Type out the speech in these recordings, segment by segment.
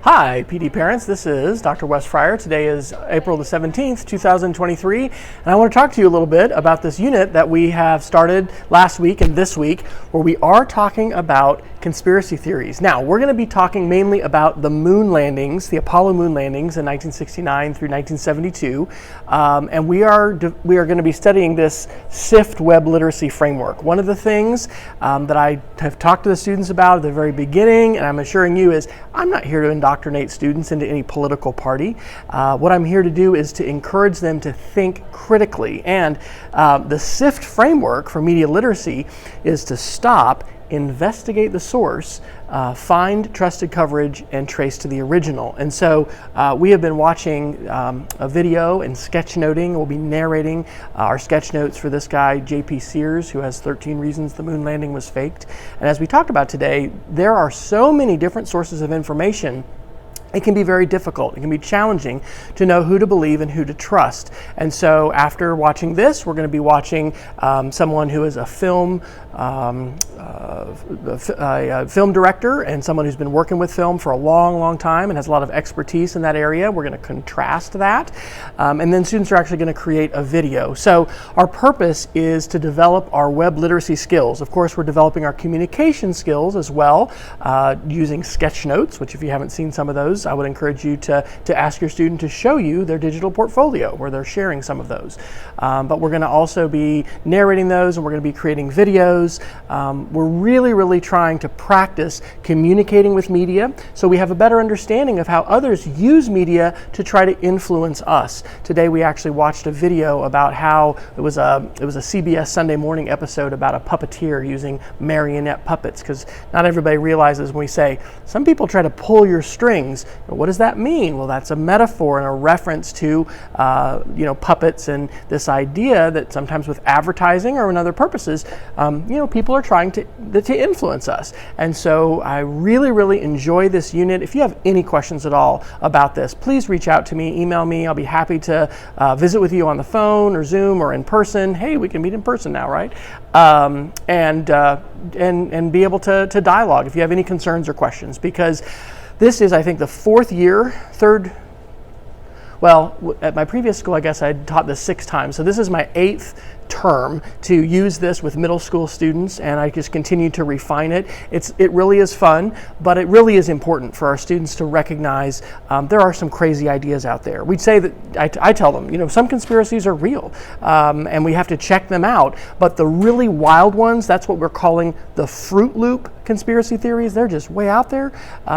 Hi, PD parents. This is Dr. Wes Fryer. Today is April the 17th, 2023, and I want to talk to you a little bit about this unit that we have started last week and this week, where we are talking about conspiracy theories. Now, we're going to be talking mainly about the moon landings, the Apollo moon landings in 1969 through 1972, and we are going to be studying this SIFT web literacy framework. One of the things that I have talked to the students about at the very beginning, and I'm assuring you, is I'm not here to indoctrinate students into any political party. What I'm here to do is to encourage them to think critically, and the SIFT framework for media literacy is to stop, investigate the source, find trusted coverage, and trace to the original. And so we have been watching a video and sketchnoting. We'll be narrating our sketch notes for this guy, J.P. Sears, who has 13 reasons the moon landing was faked. And as we talked about today, there are so many different sources of information. It can be very difficult. It can be challenging to know who to believe and who to trust. And so after watching this, we're going to be watching someone who is a film director and someone who's been working with film for a long, long time and has a lot of expertise in that area. We're going to contrast that. And then students are actually going to create a video. So our purpose is to develop our web literacy skills. Of course, we're developing our communication skills as well, using sketch notes, which if you haven't seen some of those, I would encourage you to ask your student to show you their digital portfolio where they're sharing some of those. But we're going to also be narrating those, and we're going to be creating videos. We're really trying to practice communicating with media so we have a better understanding of how others use media to try to influence us. Today we actually watched a video about how it was a CBS Sunday Morning episode about a puppeteer using marionette puppets, because not everybody realizes when we say some people try to pull your strings. What does that mean? Well, that's a metaphor and a reference to puppets, and this idea that sometimes with advertising or in other purposes, people are trying to influence us. And so I really enjoy this unit. If you have any questions at all about this, please reach out to me, email me. I'll be happy to visit with you on the phone or Zoom or in person. Hey, we can meet in person now, right? And be able to dialogue if you have any concerns or questions, because this is, I think, the at my previous school, I guess I taught this 6 times. So this is my 8th term to use this with middle school students, and I just continue to refine it. It really is fun, but it really is important for our students to recognize there are some crazy ideas out there. We'd say that, I tell them, some conspiracies are real, and we have to check them out, but the really wild ones, that's what we're calling the Froot Loop Conspiracy Theories. They're just way out there.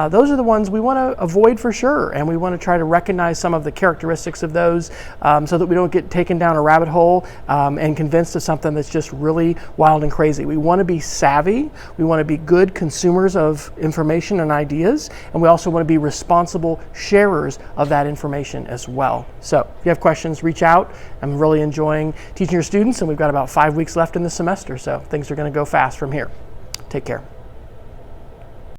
Those are the ones we want to avoid for sure, and we want to try to recognize some of the characteristics of those so that we don't get taken down a rabbit hole and convinced of something that's just really wild and crazy. We want to be savvy. We want to be good consumers of information and ideas, and we also want to be responsible sharers of that information as well. So if you have questions, reach out. I'm really enjoying teaching your students, and we've got about 5 weeks left in the semester, so things are going to go fast from here. Take care.